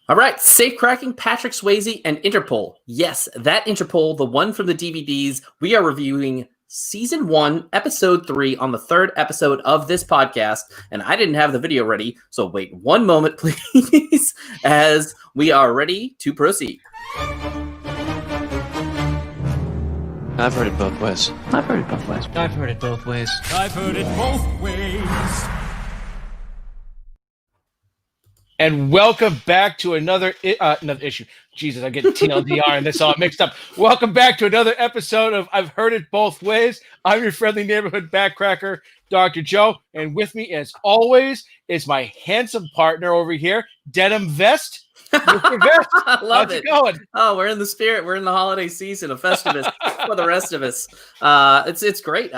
All right, Safecracking, Patrick Swayze, and Interpol. Yes, that Interpol, the one from the DVDs. We are reviewing Season 1, Episode 3 on the third episode of this podcast, and I didn't have the video ready, so wait one moment, please, as we are ready to proceed. I've heard it both ways. I've heard it both ways. I've heard it both ways. I've heard it both ways. And welcome back to another issue. Jesus, I'm getting TLDR and this all mixed up. Welcome back to another episode of I've Heard It Both Ways. I'm your friendly neighborhood backcracker, Dr. Joe. And with me, as always, is my handsome partner over here, Denim Vest. Mr. Vest, I love how's it. Going? Oh, we're in the spirit. We're in the holiday season of Festivus for the rest of us. It's great.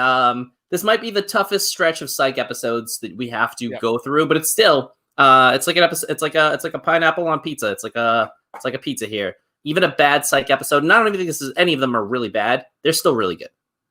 This might be the toughest stretch of psych episodes that we have to go through, but it's still... it's like an episode. It's like a pineapple on pizza. It's like a pizza here. Even a bad psych episode, and I don't even think any of them are really bad. They're still really good.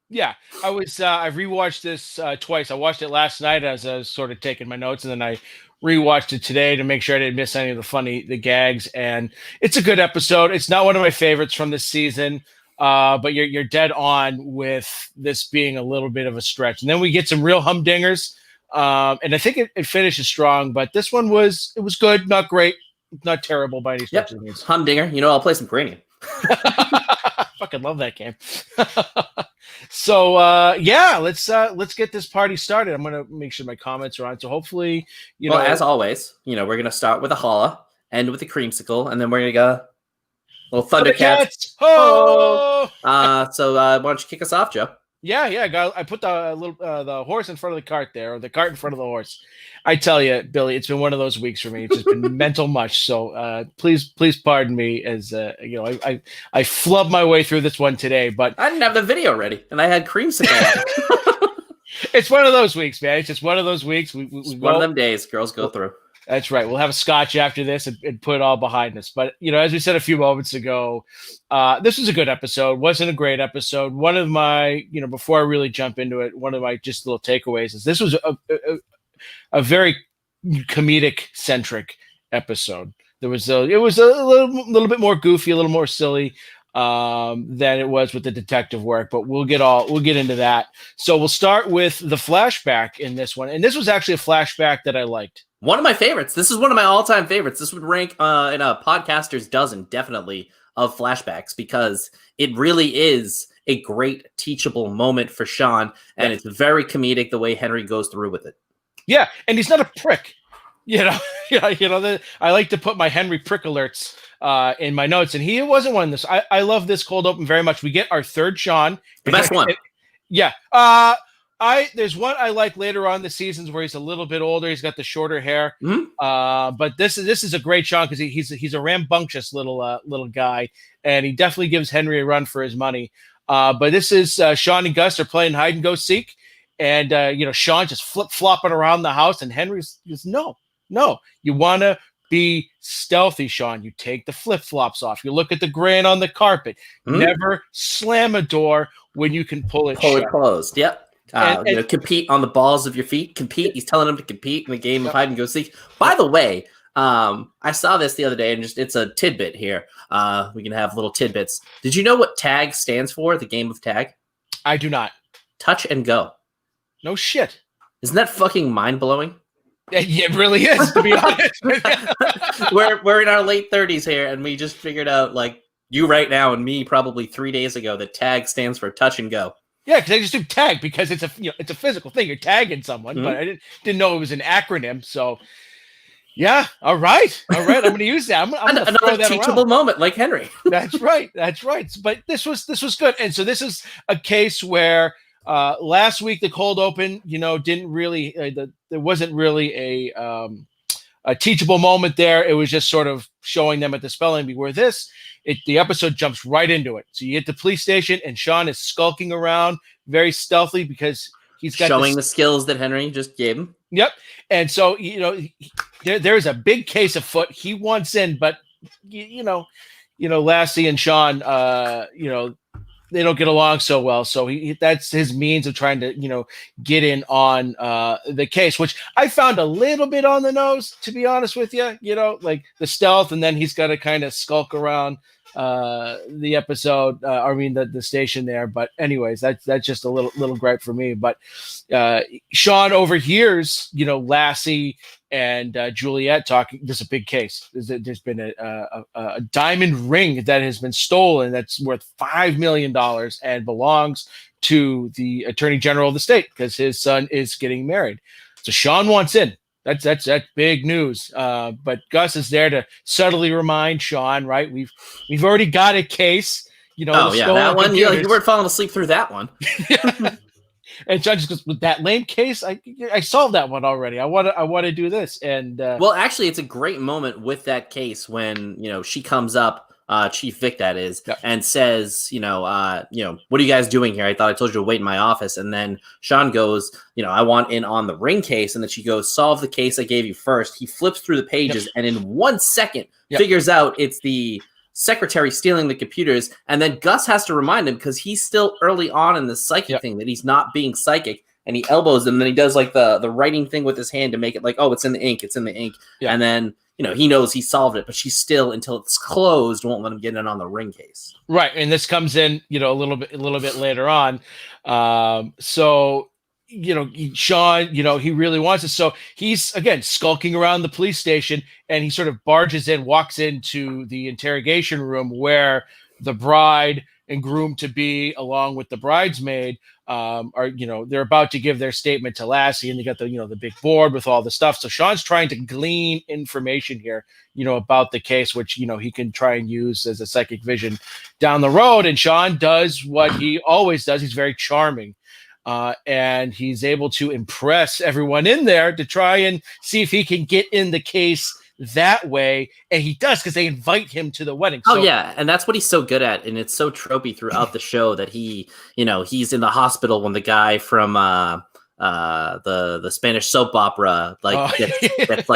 Yeah, I rewatched this twice. I watched it last night as I was sort of taking my notes, and then I rewatched it today to make sure I didn't miss any of the gags. And it's a good episode. It's not one of my favorites from this season, but you're dead on with this being a little bit of a stretch. And then we get some real humdingers. And I think it finishes strong, but this one was good, not great, not terrible by any stretch of the means. Humdinger. You know, I'll play some Cranium. Fucking love that game. So let's get this party started. I'm gonna make sure my comments are on. So hopefully, as always, we're gonna start with a holla, end with a creamsicle, and then we're gonna go little Thundercats. Oh! So why don't you kick us off, Joe? Yeah. I put the horse in front of the cart there, or the cart in front of the horse. I tell you, Billy, it's been one of those weeks for me. It's just been mental much. So please pardon me as I flubbed my way through this one today. But I didn't have the video ready, and I had creamsicle. It's one of those weeks, man. It's just one of those weeks. We one of them days girls go through. That's right. We'll have a scotch after this and put it all behind us. But, as we said a few moments ago, this was a good episode. Wasn't a great episode. One of my, before I really jump into it, one of my just little takeaways is this was a very comedic-centric episode. It was a little bit more goofy, a little more silly than it was with the detective work. But we'll get into that. So we'll start with the flashback in this one. And this was actually a flashback that I liked. One of my favorites. This is one of my all-time favorites. This would rank in a podcaster's dozen, definitely, of flashbacks, because it really is a great teachable moment for Sean, and it's very comedic the way Henry goes through with it. Yeah, and he's not a prick. I like to put my Henry prick alerts in my notes, and he wasn't one of this. I love this cold open very much. We get our third Sean. The best one. Yeah. There's one I like later on in the seasons where he's a little bit older. He's got the shorter hair. Mm-hmm. But this is a great Sean because he's a rambunctious little guy, and he definitely gives Henry a run for his money. But this is Sean and Gus are playing hide and go seek, and Sean just flip-flopping around the house, and Henry's just no. You want to be stealthy, Sean. You take the flip-flops off. You look at the grain on the carpet. Mm-hmm. Never slam a door when you can pull it shut. It closed. Yep. Compete on the balls of your feet. Compete. He's telling him to compete in the game of hide and go seek. By the way, I saw this the other day, and it's a tidbit here. We can have little tidbits. Did you know what tag stands for? The game of tag? I do not. Touch and go. No shit. Isn't that fucking mind blowing? It really is, to be honest. We're in our late 30s here, and we just figured out, like you right now and me probably 3 days ago, that tag stands for touch and go. Yeah, because I just do tag because it's a physical thing. You're tagging someone, Mm-hmm. but I didn't know it was an acronym. So, yeah, all right. I'm going to use that. I'm going to throw another that teachable around. moment, like Henry. That's right. But this was good, and so this is a case where last week the cold open, didn't really there wasn't really a teachable moment there. It was just sort of showing them at the spelling bee. Where the episode jumps right into it. So you get the police station, and Sean is skulking around very stealthy because he's got showing the skills that Henry just gave him. Yep. And so there's a big case afoot. He wants in, but Lassie and Sean, they don't get along so well. So that's his means of trying to, get in on the case, which I found a little bit on the nose, to be honest with you, like the stealth, and then he's got to kind of skulk around the episode, the station there. But anyways, that's just a little gripe for me. But Sean overhears, Lassie and Juliet talking. This is a big case. There's been a diamond ring that has been stolen that's worth $5 million and belongs to the Attorney General of the state because his son is getting married. So Sean wants in. That's big news. But Gus is there to subtly remind Sean, right? We've already got a case. Oh yeah, that one. You weren't falling asleep through that one. And Sean just goes, with that lame case, I solved that one already. I want to do this. And well, actually, it's a great moment with that case when she comes up. Chief Vic, that is, and says, what are you guys doing here? I thought I told you to wait in my office. And then Sean goes, I want in on the ring case. And then she goes, solve the case I gave you first. He flips through the pages and in 1 second figures out it's the secretary stealing the computers. And then Gus has to remind him because he's still early on in the psychic thing that he's not being psychic. And he elbows him. And then he does like the writing thing with his hand to make it like, oh, it's in the ink. It's in the ink. Yeah. And then he knows he solved it, but she still, until it's closed, won't let him get in on the ring case. Right, and this comes in, a little bit later on. So, Sean, he really wants it. So he's again skulking around the police station, and he sort of barges in, walks into the interrogation room where the bride and groom to be, along with the bridesmaid, are they're about to give their statement to Lassie, and they got the big board with all the stuff. So Sean's trying to glean information here, about the case, which he can try and use as a psychic vision down the road. And Sean does what he always does. He's very charming, and he's able to impress everyone in there to try and see if he can get in the case that way, and he does because they invite him to the wedding. Oh yeah, and that's what he's so good at, and it's so tropey throughout the show that he's in the hospital when the guy from the Spanish soap opera gets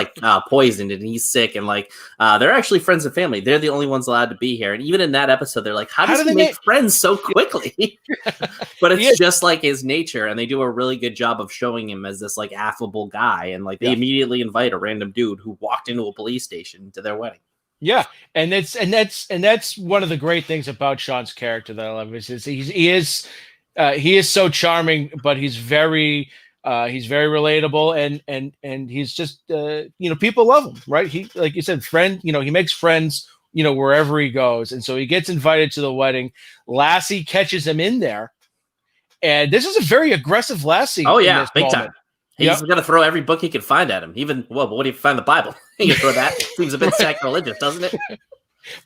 poisoned and he's sick, and they're actually friends and family. They're the only ones allowed to be here, and even in that episode, they're like, how does he make friends so quickly? But it's just like his nature, and they do a really good job of showing him as this affable guy, and they immediately invite a random dude who walked into a police station to their wedding. Yeah, and that's one of the great things about Sean's character that I love is he is so charming, but he's very relatable, and he's just people love him, right? He, like you said, he makes friends wherever he goes, and so he gets invited to the wedding. Lassie catches him in there, and this is a very aggressive Lassie. Oh yeah, big time. He's going to throw every book he can find at him. Even but what if you find the Bible? He can throw that. Seems a bit sacrilegious, doesn't it?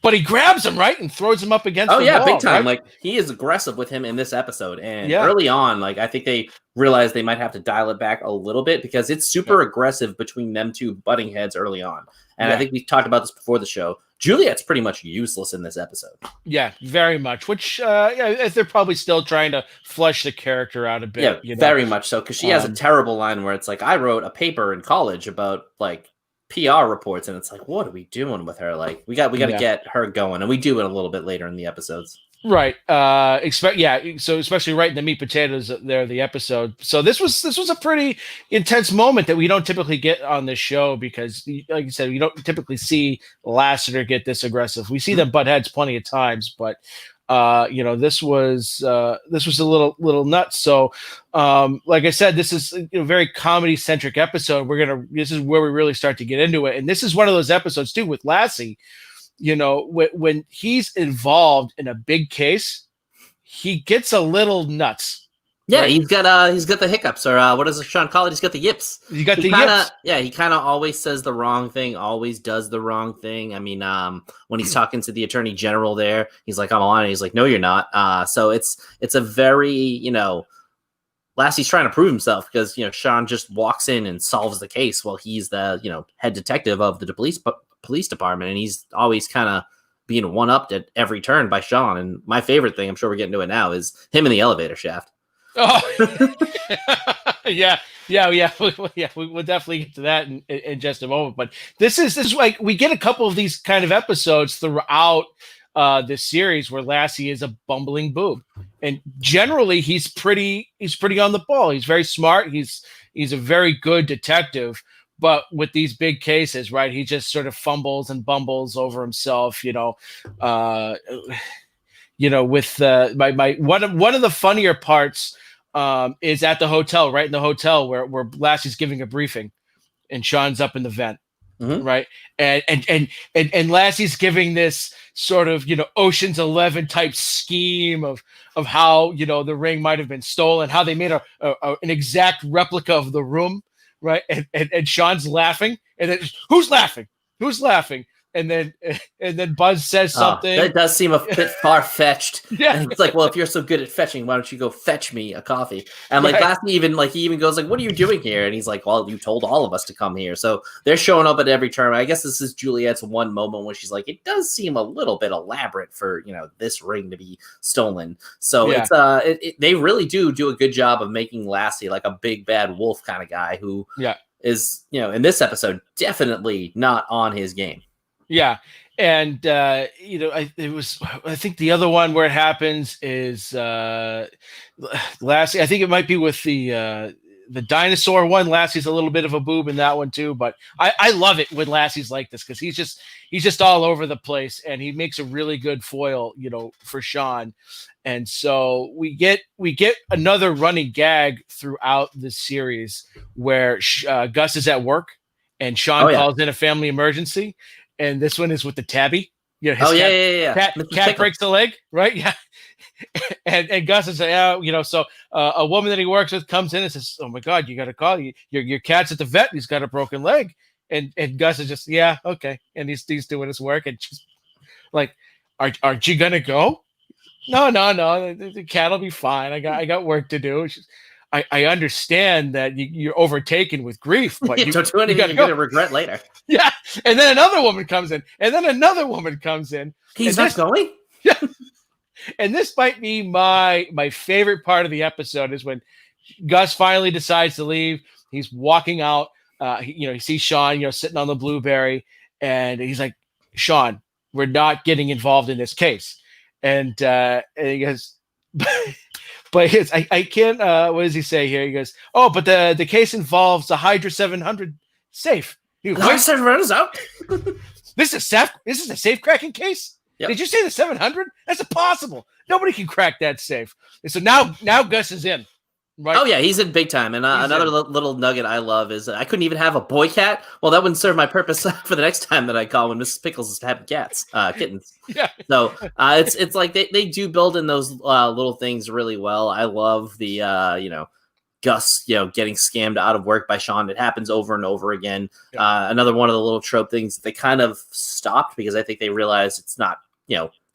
But he grabs him, right, and throws him up against the wall, big time. Right? He is aggressive with him in this episode. And early on, I think they realized they might have to dial it back a little bit because it's super aggressive between them two butting heads early on. And I think we talked about this before the show. Juliet's pretty much useless in this episode. Yeah, very much. Which they're probably still trying to flesh the character out a bit. Yeah, very much so. Because she has a terrible line where it's like, I wrote a paper in college about PR reports, and it's like, what are we doing with her? We got to get her going, and we do it a little bit later in the episodes. Right. So especially right in the meat potatoes there, the episode. So this was a pretty intense moment that we don't typically get on this show because, like you said, we don't typically see Lassiter get this aggressive. We see them butt heads plenty of times, but this was a little nuts. So, like I said, this is a very comedy centric episode. This is where we really start to get into it. And this is one of those episodes too with Lassie, when he's involved in a big case, he gets a little nuts. Yeah, right? He's got the hiccups, or what does Sean call it? He's got the yips. He yips. Yeah, he kind of always says the wrong thing, always does the wrong thing. I mean, when he's talking to the attorney general there, he's like, I'm on it. He's like, no, you're not. So it's a very, Lassie's trying to prove himself because, Sean just walks in and solves the case while he's the, head detective of the police department. And he's always kind of being one-upped at every turn by Sean. And my favorite thing, I'm sure we're getting to it now, is him in the elevator shaft. Oh, yeah. We'll definitely get to that in just a moment. But this is like we get a couple of these kind of episodes throughout this series where Lassie is a bumbling boob, and generally he's pretty on the ball. He's very smart. He's a very good detective, but with these big cases, right, he just sort of fumbles and bumbles over himself. With my one of the funnier parts is at the hotel, right in the hotel where Lassie's giving a briefing, and Sean's up in the vent. Mm-hmm. Right. And Lassie's giving this sort of, Ocean's 11 type scheme of how, the ring might have been stolen, how they made an exact replica of the room. Right. And Sean's laughing. And then who's laughing? And then Buzz says something. That does seem a bit far-fetched. Yeah. And it's like, well, if you're so good at fetching, why don't you go fetch me a coffee? And like Lassie he even goes like, what are you doing here? And he's like, well, you told all of us to come here. So they're showing up at every turn. I guess this is Juliet's one moment where she's like, it does seem a little bit elaborate for, this ring to be stolen. So it's they really do a good job of making Lassie like a big bad wolf kind of guy who is, in this episode, definitely not on his game. Yeah. And, I think the other one where it happens is Lassie. I think it might be with the dinosaur one. Lassie's a little bit of a boob in that one too, but I love it when Lassie's like this because he's just all over the place and he makes a really good foil, for Sean. And so we get another running gag throughout this series where Gus is at work and Sean calls in a family emergency. And this one is with the tabby. His cat breaks the leg, right? Yeah. and Gus is, so a woman that he works with comes in and says, oh my God, you got to call your cat's at the vet. He's got a broken leg. And Gus is just, yeah, okay. And he's doing his work and she's like, aren't you going to go? No. The cat will be fine. I got work to do. I understand that you're overtaken with grief, but you don't do anything you're going to regret later. Yeah. And then another woman comes in, and then another woman comes in. He's not going? Yeah. And this might be my favorite part of the episode is when Gus finally decides to leave. He's walking out. He sees Sean, sitting on the blueberry, and he's like, Sean, we're not getting involved in this case. And he goes, but I can't. What does he say here? He goes, "Oh, but the case involves a Hydra 700 safe." Hydra 700 is out. This is a safecracking case. Yep. Did you say the 700? That's impossible. Nobody can crack that safe. And so now Gus is in. Right? Oh yeah, he's in big time. And another little nugget I love is I couldn't even have a boy cat. Well, that wouldn't serve my purpose for the next time that I call when Mrs. Pickles is having kittens. Yeah. So it's like they do build in those little things really well. I love the Gus getting scammed out of work by Sean. It happens over and over again. Yeah. Another one of the little trope things that they kind of stopped because I think they realized it's not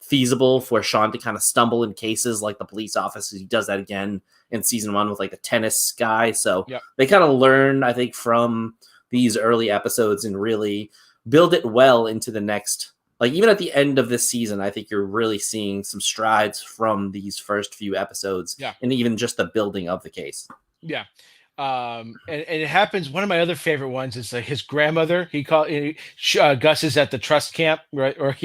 feasible for Sean to kind of stumble in cases like the police officer. He does that again in season 1 with like the tennis guy. So they kind of learn, I think, from these early episodes and really build it well into the next, like even at the end of this season, I think you're really seeing some strides from these first few episodes and even just the building of the case. Yeah. And it happens. One of my other favorite ones is his grandmother. Gus is at the trust camp, right? Or,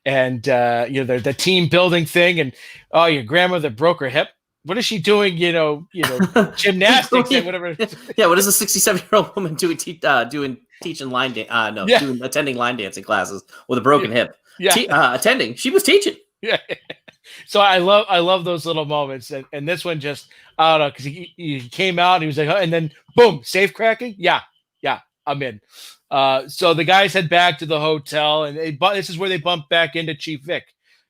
and, the team building thing. And, oh, your grandmother broke her hip. What is she doing? Gymnastics and whatever. Yeah. What is a 67-year-old woman doing teaching line doing attending line dancing classes with a broken hip? Yeah. Attending. She was teaching. Yeah. So I love those little moments. And this one just, I don't know, because he came out and he was like, and then boom, safecracking. Yeah, I'm in. So the guys head back to the hotel and this is where they bump back into Chief Vic.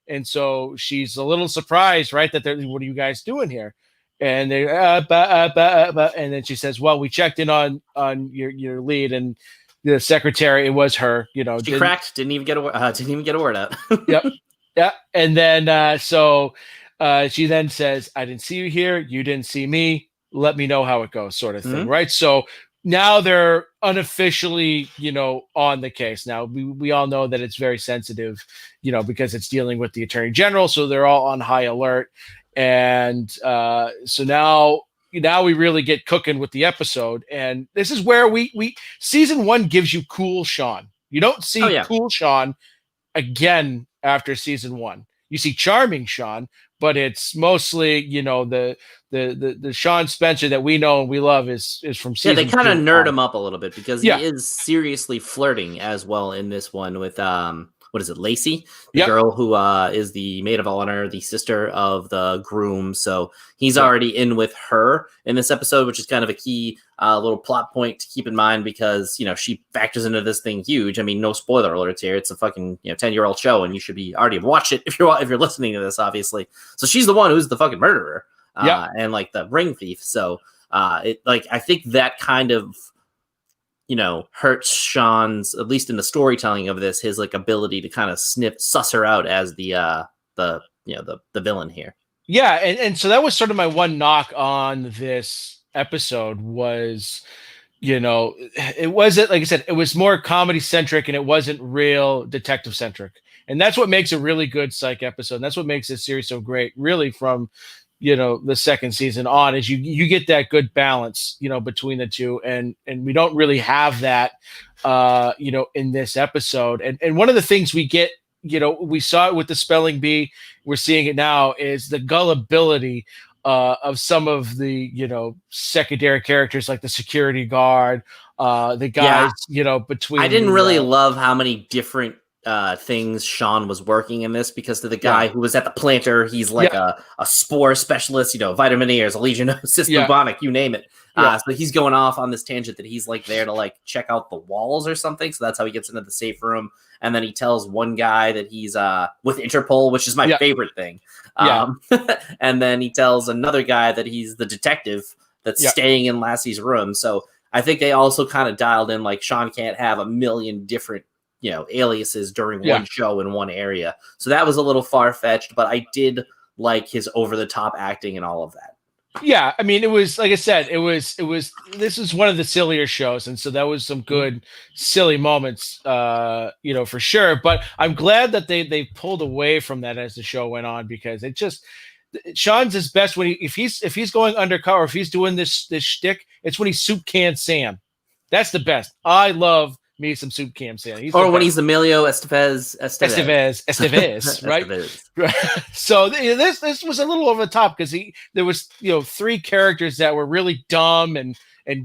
And so she's a little surprised, right? That what are you guys doing here? And they, and then she says, well, we checked in on your lead and the secretary, it was her, she cracked, didn't even get a word out. Yep. Yeah. And then, she then says, I didn't see you here. You didn't see me. Let me know how it goes, sort of thing. Right. So now they're unofficially, on the case. Now we all know that it's very sensitive, because it's dealing with the attorney general. So they're all on high alert. And so now we really get cooking with the episode. And this is where we season 1 gives you cool Sean. You don't see cool Sean again after season 1. You see charming Sean, but it's mostly, the Sean Spencer that we know and we love is from season 2. Yeah, they kind of nerd him up a little bit because he Yeah. is seriously flirting as well in this one with what is it, Lacey, the Yep. girl who is the maid of honor, the sister of the groom. So he's already in with her in this episode, which is kind of a key little plot point to keep in mind because she factors into this thing huge. I mean, no spoiler alerts here. It's a fucking 10-year-old show, and you should be already have watched it if you're listening to this, obviously. So she's the one who's the fucking murderer, and like the ring thief. So I think that kind of hurts Sean's, at least in the storytelling of this, his like ability to kind of suss her out as the villain here. Yeah, and so that was sort of my one knock on this episode was, it wasn't, like I said, it was more comedy centric and it wasn't real detective centric. And that's what makes a really good psych episode. And that's what makes this series so great, really, from the second season on, is you get that good balance, between the two. And we don't really have that, in this episode. And one of the things we get, we saw it with the spelling bee, we're seeing it now, is the gullibility of some of the, secondary characters like the security guard, the guys, between. I didn't really love how many different things Sean was working in this, because to the guy who was at the planter, he's like a spore specialist, vitamineers, a legionnaires, bubonic, you name it. So he's going off on this tangent that he's like there to like check out the walls or something. So that's how he gets into the safe room. And then he tells one guy that he's with Interpol, which is my favorite thing. And then he tells another guy that he's the detective that's staying in Lassie's room. So I think they also kind of dialed in like Sean can't have a million different aliases during one show in one area. So that was a little far-fetched, but I did like his over-the-top acting and all of that. Yeah, I mean, it was, like I said, this is one of the sillier shows, and so that was some good silly moments, for sure. But I'm glad that they pulled away from that as the show went on, because it just, Sean's his best when if he's going undercover, if he's doing this shtick, it's when he's soup can Sam. That's the best. I love me some soup can Sam. Or when he's Emilio Estevez, right? Estevez. So this was a little over the top, because there was 3 characters that were really dumb and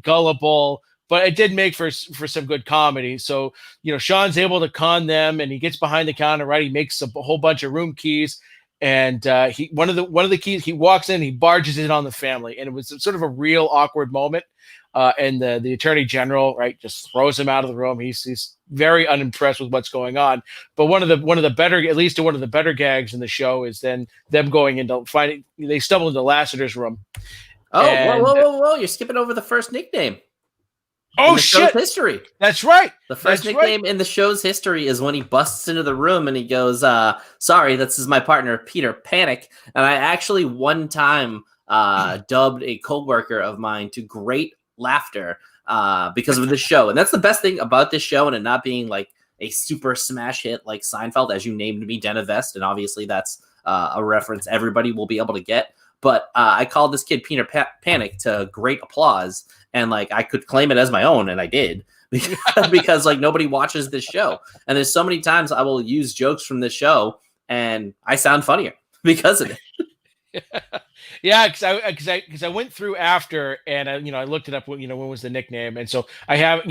gullible, but it did make for some good comedy. So Sean's able to con them, and he gets behind the counter, right? He makes a whole bunch of room keys, and one of the keys, he walks in, he barges in on the family, and it was sort of a real awkward moment. And the attorney general, right, just throws him out of the room. He's very unimpressed with what's going on. But one of the better, at least one of the better gags in the show, is then them going into they stumble into Lassiter's room. Oh, whoa! You're skipping over the first nickname. Oh shit! History. That's right. The first nickname in the show's history is when he busts into the room and he goes, "Sorry, this is my partner, Peter Panic." And I actually one time dubbed a coworker of mine to great laughter because of this show. And that's the best thing about this show, and it not being like a super smash hit like Seinfeld, as you named me, Denna Vest, and obviously that's a reference everybody will be able to get. But I called this kid Peter Panic to great applause, and like I could claim it as my own, and I did because like nobody watches this show, and there's so many times I will use jokes from this show, and I sound funnier because of it. Yeah, because I went through after, and I looked it up. When was the nickname, and so I have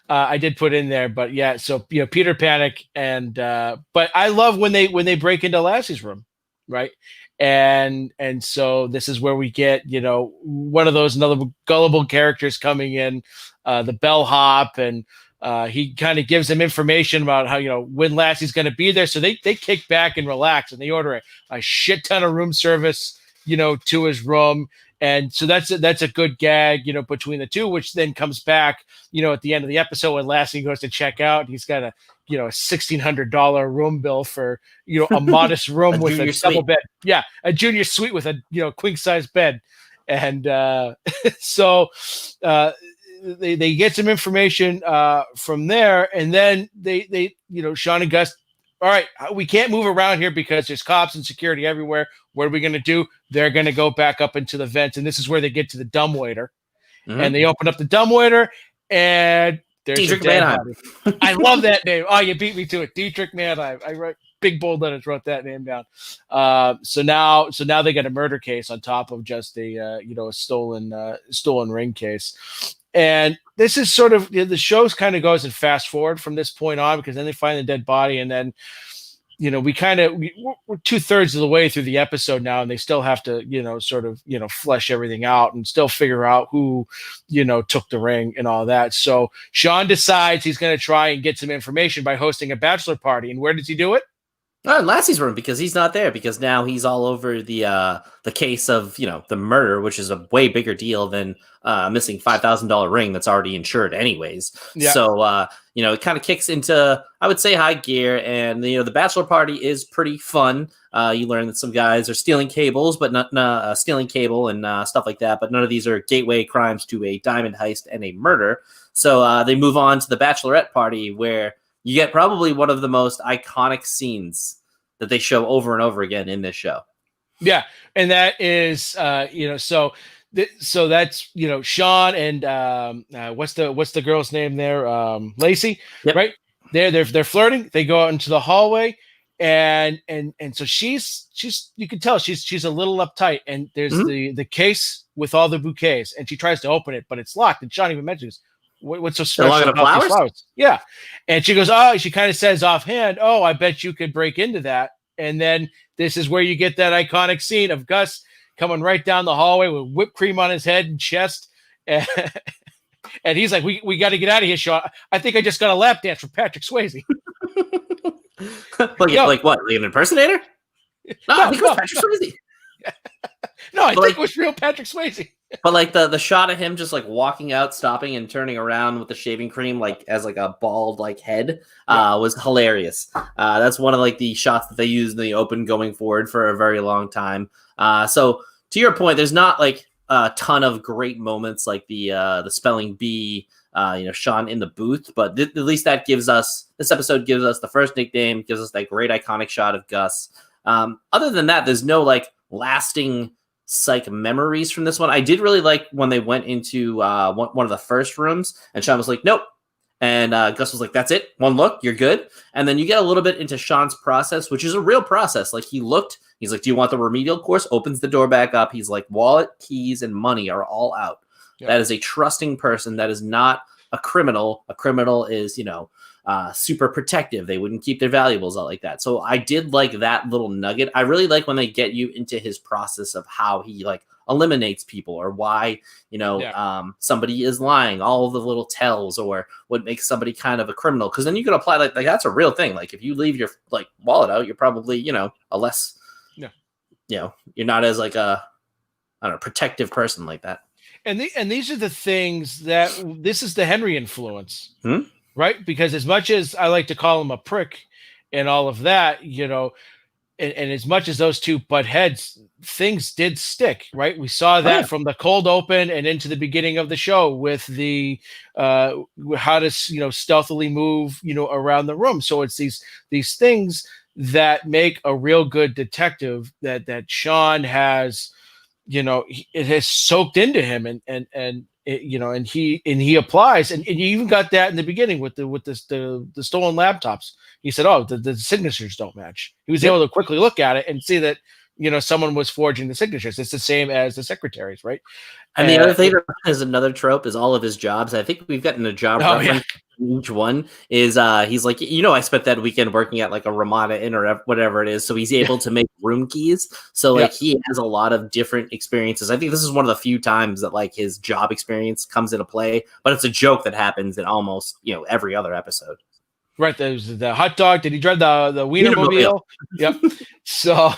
I did put in there, but yeah, so Peter Panic, and but I love when they break into Lassie's room, right, and so this is where we get one of those another gullible characters coming in, the bellhop, and he kind of gives them information about how when Lassie's going to be there, so they kick back and relax, and they order a shit ton of room service to his room. And so that's a good gag, between the two, which then comes back, at the end of the episode when Lassie goes to check out. He's got a $1,600 room bill for, a modest room with a double bed. Yeah. A junior suite with a, queen size bed. And so they get some information from there. And then they Sean and Gus, all right, we can't move around here because there's cops and security everywhere. What are we going to do? They're going to go back up into the vents, and this is where they get to the dumbwaiter. Mm-hmm. And they open up the dumbwaiter, and there's Dietrich Mannheim. I love that name. Oh, you beat me to it. Dietrich Mannheim. big bold letters wrote that name down. So now they got a murder case on top of just a stolen ring case. And this is sort of the show's kind of goes and fast forward from this point on, because then they find the dead body, and then we're 2/3 of the way through the episode now, and they still have to flesh everything out and still figure out who took the ring and all that. So Sean decides he's going to try and get some information by hosting a bachelor party. And where does he do it? In Lassie's room, because he's not there, because now he's all over the case of the murder, which is a way bigger deal than missing $5,000 ring that's already insured anyways. Yeah. So it kind of kicks into, I would say, high gear, and the bachelor party is pretty fun. You learn that some guys are stealing cables, but not stealing cable and stuff like that. But none of these are gateway crimes to a diamond heist and a murder. So they move on to the bachelorette party, where you get probably one of the most iconic scenes that they show over and over again in this show. Yeah, and that is, so that's Sean and what's the girl's name there? Lacey, yep. Right? They're flirting. They go out into the hallway, and so she's you can tell she's a little uptight. And there's the case with all the bouquets, and she tries to open it, but it's locked. And Sean even mentions, what's so special about these flowers? Yeah. And she goes, she kind of says offhand, I bet you could break into that. And then this is where you get that iconic scene of Gus coming right down the hallway with whipped cream on his head and chest. And he's like, we got to get out of here, Sean. I think I just got a lap dance from Patrick Swayze. Like what? Like an impersonator? No, I think it was Patrick Swayze. No, I think it was real Patrick Swayze. But like the shot of him just like walking out, stopping, and turning around with the shaving cream like as like a bald like head was hilarious. That's one of like the shots that they used in the open going forward for a very long time. So to your point, there's not like a ton of great moments like the spelling bee, Sean in the booth, but at least that this episode gives us the first nickname, gives us that great iconic shot of Gus. Other than that, there's no like lasting psych memories from this one. I did really like when they went into one of the first rooms, and Sean was like, nope. And Gus was like, that's it. One look, you're good. And then you get a little bit into Sean's process, which is a real process. Like he's like, do you want the remedial course? Opens the door back up. He's like, wallet, keys, and money are all out. Yep. That is a trusting person. That is not a criminal. A criminal is, super protective. They wouldn't keep their valuables out like that. So I did like that little nugget. I really like when they get you into his process of how he like eliminates people, or why somebody is lying, all of the little tells, or what makes somebody kind of a criminal, because then you can apply like that's a real thing. Like if you leave your like wallet out, you're probably a less you're not as like a protective person like that. And these are the things that this is the Henry influence. Right? Because as much as I like to call him a prick and all of that, and as much as those two butt heads, things did stick, right? We saw that from the cold open and into the beginning of the show with the how to stealthily move around the room. So it's these things that make a real good detective that Sean has, it has soaked into him, and he applies, and you even got that in the beginning with the stolen laptops. He said, the signatures don't match. He was able to quickly look at it and see that someone was forging the signatures. It's the same as the secretaries, right? And the other thing is another trope is all of his jobs. I think we've gotten a job reference. Each one is he's like, I spent that weekend working at like a Ramada Inn or whatever it is, so he's able to make room keys. So like he has a lot of different experiences. I think this is one of the few times that like his job experience comes into play, but it's a joke that happens in almost every other episode. Right, there's the hot dog. Did he drive the Wienermobile? Yep. So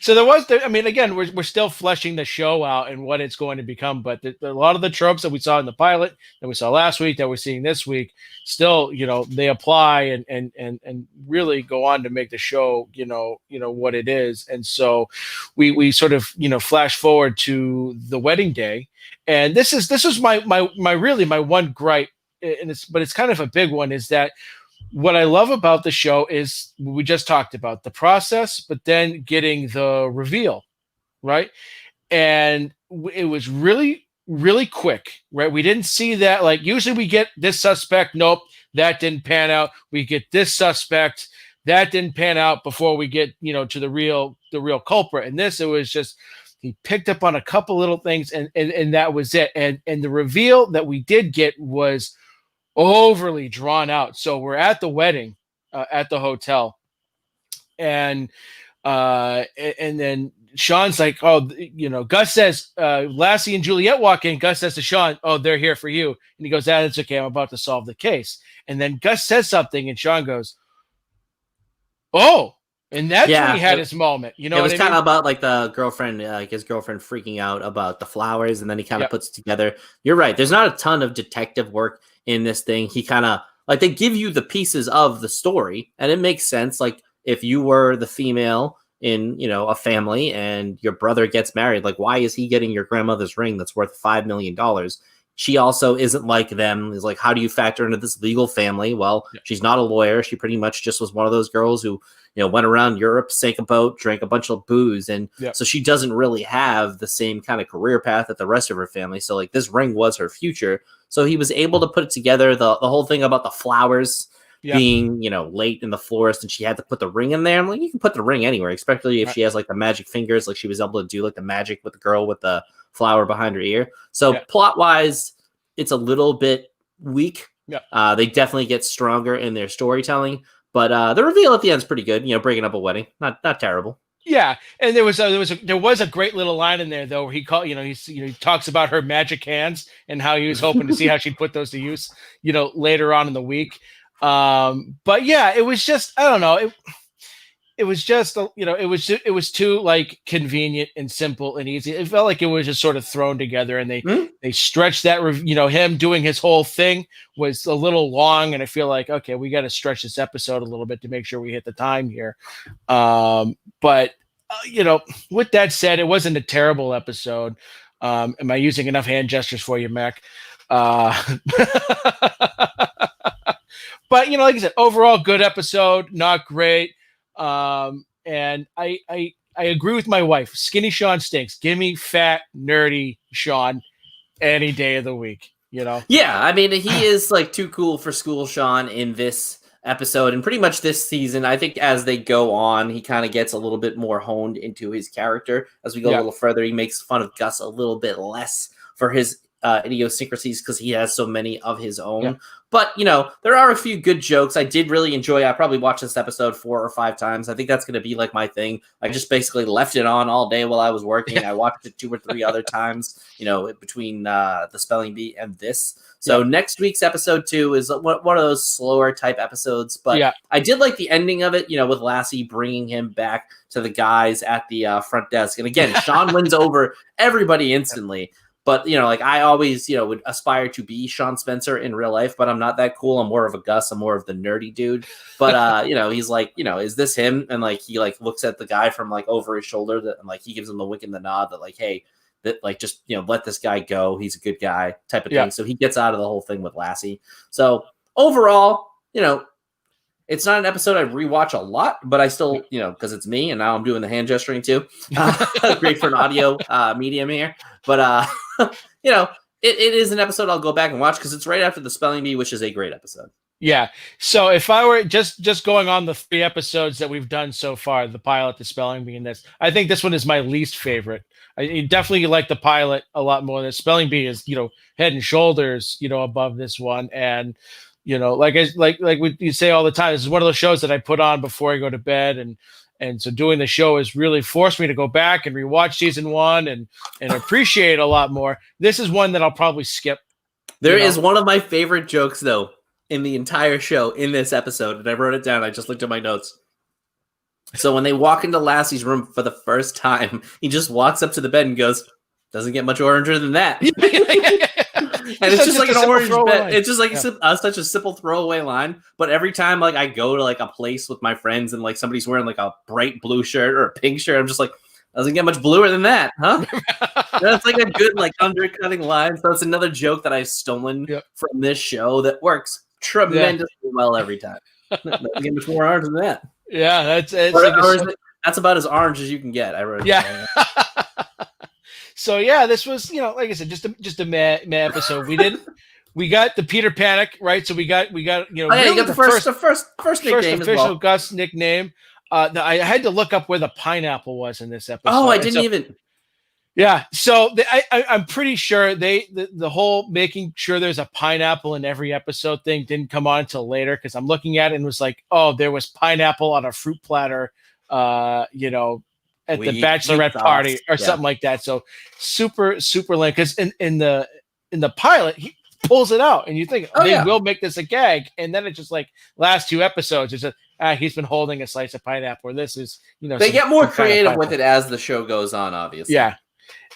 there was. Again, we're still fleshing the show out and what it's going to become. But a lot of the tropes that we saw in the pilot, that we saw last week, that we're seeing this week, still, they apply and really go on to make the show, what it is. And so we sort of flash forward to the wedding day, and this is my one gripe. But it's kind of a big one, is that what I love about the show is we just talked about the process, but then getting the reveal, right? And it was really, really quick, right? We didn't see that. Like usually we get this suspect. Nope, that didn't pan out. We get this suspect. that didn't pan out before we get, to the real culprit. And this, it was just, he picked up on a couple little things and that was it. And the reveal that we did get was overly drawn out. So we're at the wedding at the hotel, and then Sean's like, oh, Gus says, Lassie and Juliet walk in. Gus says to Sean, oh, they're here for you. And he goes, that's okay. I'm about to solve the case. And then Gus says something and Sean goes, oh, and that's when he had his moment. It was kind of about like the girlfriend, his girlfriend freaking out about the flowers. And then he kind of puts it together. You're right. There's not a ton of detective work in this thing. He kind of like, they give you the pieces of the story and it makes sense. Like if you were the female in, a family and your brother gets married, like why is he getting your grandmother's ring that's worth $5 million? She also isn't like them. Is like, how do you factor into this legal family? Well, she's not a lawyer. She pretty much just was one of those girls who, went around Europe, sank a boat, drank a bunch of booze. And so she doesn't really have the same kind of career path that the rest of her family. So like this ring was her future. So he was able to put it together. The whole thing about the flowers being, late in the forest and she had to put the ring in there. I'm like, you can put the ring anywhere, especially if she has like the magic fingers, like she was able to do like the magic with the girl with the flower behind her ear. So plot wise, it's a little bit weak. They definitely get stronger in their storytelling, but the reveal at the end is pretty good. Breaking up a wedding, not terrible. Yeah, and there was a great little line in there though where he called, he talks about her magic hands and how he was hoping to see how she'd put those to use, later on in the week. But yeah, it was just, I don't know. It was just, it was too like convenient and simple and easy. It felt like it was just sort of thrown together and they stretched that, him doing his whole thing was a little long. And I feel like, okay, we got to stretch this episode a little bit to make sure we hit the time here. But with that said, it wasn't a terrible episode. Am I using enough hand gestures for you, Mac? But like I said, overall good episode, not great. And I agree with my wife. Skinny Sean stinks. Give me fat, nerdy Sean any day of the week. Yeah, I mean he is like too cool for school Sean in this episode and pretty much this season. I think as they go on, he kind of gets a little bit more honed into his character. As we go a little further, he makes fun of Gus a little bit less for his idiosyncrasies because he has so many of his own. But there are a few good jokes. I did really enjoy. I probably watched this episode 4 or 5 times. I think that's going to be like my thing. I just basically left it on all day while I was working. I watched it 2 or 3 other times, between the spelling bee and this. So next week's episode 2 is one of those slower type episodes. But I did like the ending of it, with Lassie bringing him back to the guys at the front desk. And again, Sean wins over everybody instantly. But, like I always, would aspire to be Sean Spencer in real life, but I'm not that cool. I'm more of a Gus. I'm more of the nerdy dude. But, he's like, is this him? And like, he like looks at the guy from like over his shoulder and like, he gives him the wink and the nod that like, hey, that like, just, let this guy go. He's a good guy type of thing. So he gets out of the whole thing with Lassie. So overall, it's not an episode I rewatch a lot, but I still, because it's me and now I'm doing the hand gesturing too. Great for an audio medium here. But, it is an episode I'll go back and watch because it's right after the spelling bee, which is a great episode. Yeah. So if I were just going on the 3 episodes that we've done so far, the pilot, the spelling bee, and this, I think this one is my least favorite. I definitely like the pilot a lot more. The spelling bee is, head and shoulders, above this one. And, like you say all the time, this is one of those shows that I put on before I go to bed. And so doing the show has really forced me to go back and rewatch season 1 and appreciate it a lot more. This is one that I'll probably skip. There is one of my favorite jokes, though, in the entire show in this episode. And I wrote it down. I just looked at my notes. So when they walk into Lassie's room for the first time, he just walks up to the bed and goes, doesn't get much oranger than that. And it's just like an orange bed. It's just like such a simple throwaway line. But every time like I go to like a place with my friends and like somebody's wearing like a bright blue shirt or a pink shirt, I'm just like, doesn't get much bluer than that, huh? That's like a good like undercutting line. So it's another joke that I've stolen from this show that works tremendously well every time. Doesn't get much more orange than that. Yeah, that's about as orange as you can get. I wrote it down. So yeah, this was, like I said, just a meh episode. We we got the Peter Panic, right? So we got Oh yeah, you got the first nickname official as well. Gus nickname. I had to look up where the pineapple was in this episode. Oh, I didn't even. Yeah, so I'm pretty sure the whole making sure there's a pineapple in every episode thing didn't come on until later, because I'm looking at it and was like, oh, there was pineapple on a fruit platter, at the bachelorette party or something like that. So super lame, because in the pilot he pulls it out and you think will make this a gag, and then it's just like last 2 episodes it's just he's been holding a slice of pineapple, or this is they get more creative with it as the show goes on, obviously. Yeah.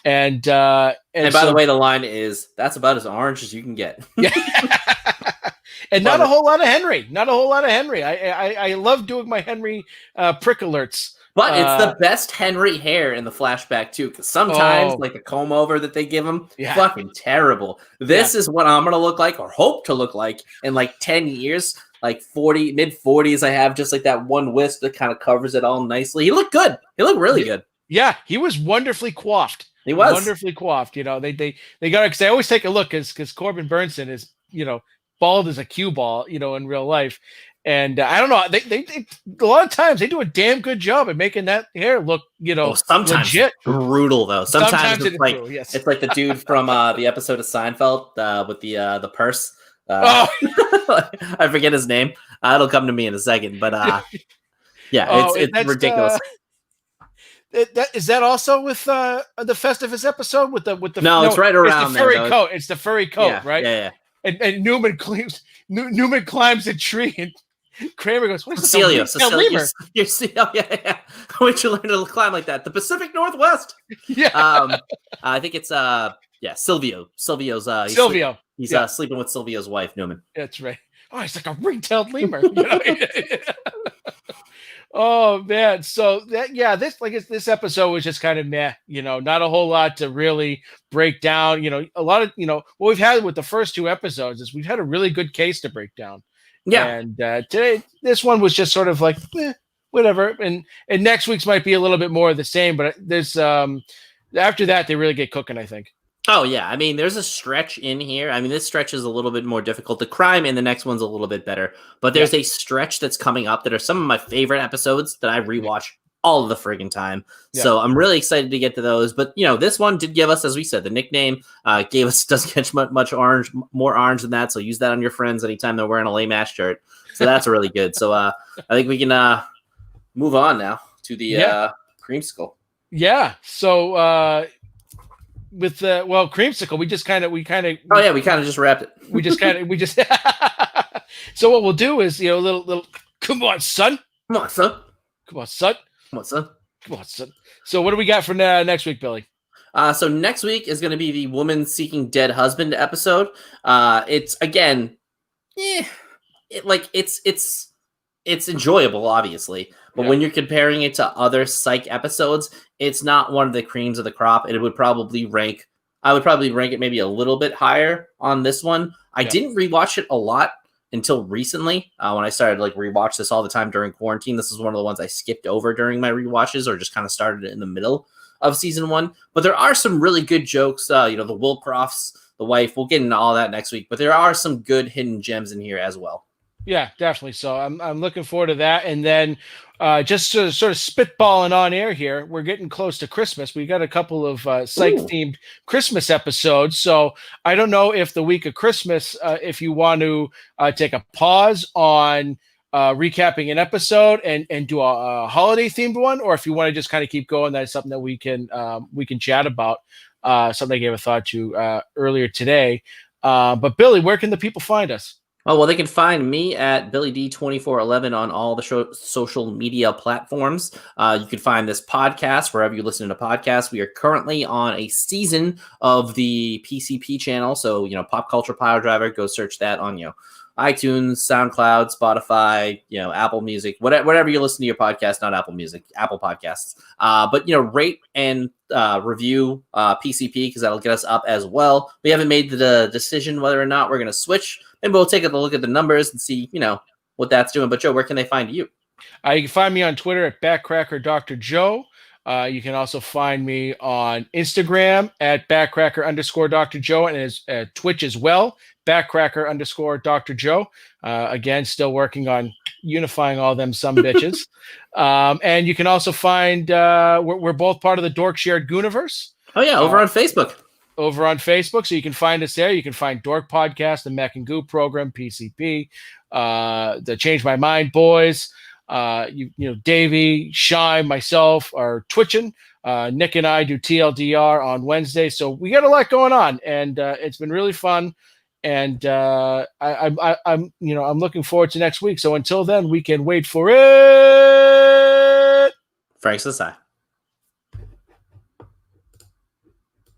And by the way, the line is, that's about as orange as you can get. Yeah. And not a whole lot of Henry. I love doing my Henry prick alerts. But it's the best Henry hair in the flashback too, because sometimes like the comb over that they give him, fucking terrible. This is what I'm gonna look like, or hope to look like, in like 10 years. Like 40, mid-40s, I have just like that one wisp that kind of covers it all nicely. He looked good. He looked really good. Yeah, he was wonderfully coiffed. He was wonderfully coiffed. They got it, because they always take a look, because Corbin Burnson is bald as a cue ball, in real life, and I don't know. They a lot of times they do a damn good job at making that hair look sometimes legit. Brutal though. Sometimes it's like brutal, yes. It's like the dude from the episode of Seinfeld with the purse. I forget his name. It'll come to me in a second, but it's ridiculous. Is that also with the Festivus episode with the no, it's right around it's the furry there, coat. It's the furry coat, right? Yeah. And Newman climbs a tree, and Kramer goes, "What is Cecilia, lemur?" Yeah. Where'd you learn to climb like that? The Pacific Northwest. Yeah. I think it's Silvio. Silvio's Silvio. He's sleeping with Silvio's wife, Newman. That's right. Oh, he's like a ring-tailed lemur. Oh man, so this episode was just kind of meh, not a whole lot to really break down. A lot of what we've had with the first 2 episodes is we've had a really good case to break down. Yeah, and today this one was just sort of like whatever, and next week's might be a little bit more of the same, but there's after that they really get cooking, I think. Oh, yeah. I mean, there's a stretch in here. I mean, this stretch is a little bit more difficult. The crime in the next one's a little bit better. But there's a stretch that's coming up that are some of my favorite episodes that I rewatch all of the friggin' time. Yeah. So I'm really excited to get to those. But, this one did give us, as we said, the nickname. Doesn't get much more orange than that. So use that on your friends anytime they're wearing a lame ass shirt. So that's really good. So I think we can move on now to the creamsicle. Yeah. So... with creamsicle, we kind of just wrapped it. we just So what we'll do is little come on son. So what do we got for next week, Billy? So next week is going to be the woman seeking dead husband episode. It's again, it's enjoyable, obviously, but when you're comparing it to other psych episodes, it's not one of the creams of the crop. I would probably rank it maybe a little bit higher on this one. I didn't rewatch it a lot until recently when I started rewatch this all the time during quarantine. This is one of the ones I skipped over during my rewatches, or just kind of started it in the middle of season 1. But there are some really good jokes. The Wilcrofts, the wife. We'll get into all that next week. But there are some good hidden gems in here as well. Yeah, definitely. So I'm looking forward to that. And then just to sort of spitballing on air here, we're getting close to Christmas. We got a couple of psych-themed Christmas episodes. So I don't know if the week of Christmas, if you want to take a pause on recapping an episode and do a holiday-themed one, or if you want to just kind of keep going, that's something that we can chat about. Something I gave a thought to earlier today. But Billy, where can the people find us? Oh, well, they can find me at BillyD2411 on all the social media platforms. You can find this podcast wherever you listen to podcasts. We are currently on a season of the PCP channel. So, Pop Culture Pile Driver, go search that on, iTunes, SoundCloud, Spotify, Apple Music, whatever you listen to your podcast, not Apple Music, Apple Podcasts. But rate and review PCP, because that'll get us up as well. We haven't made the decision whether or not we're going to switch. And we'll take a look at the numbers and see, what that's doing. But Joe, where can they find you? You can find me on Twitter at Backcracker Dr. Joe. You can also find me on Instagram at Backcracker_Dr. Joe, and Twitch as well, @backcracker_Dr. Joe. Again, still working on unifying all them some bitches. And you can also find we're both part of the Dork Shared Gooniverse. Oh yeah, over on Facebook. Over on Facebook, so you can find us there. You can find Dork Podcast, the Mech and Goop program, PCP, the Change My Mind boys. You know, Davey, Shy, myself are twitching. Nick and I do TLDR on Wednesday, so we got a lot going on, and it's been really fun. And I'm looking forward to next week. So until then, we can wait for it. Frank Sassai.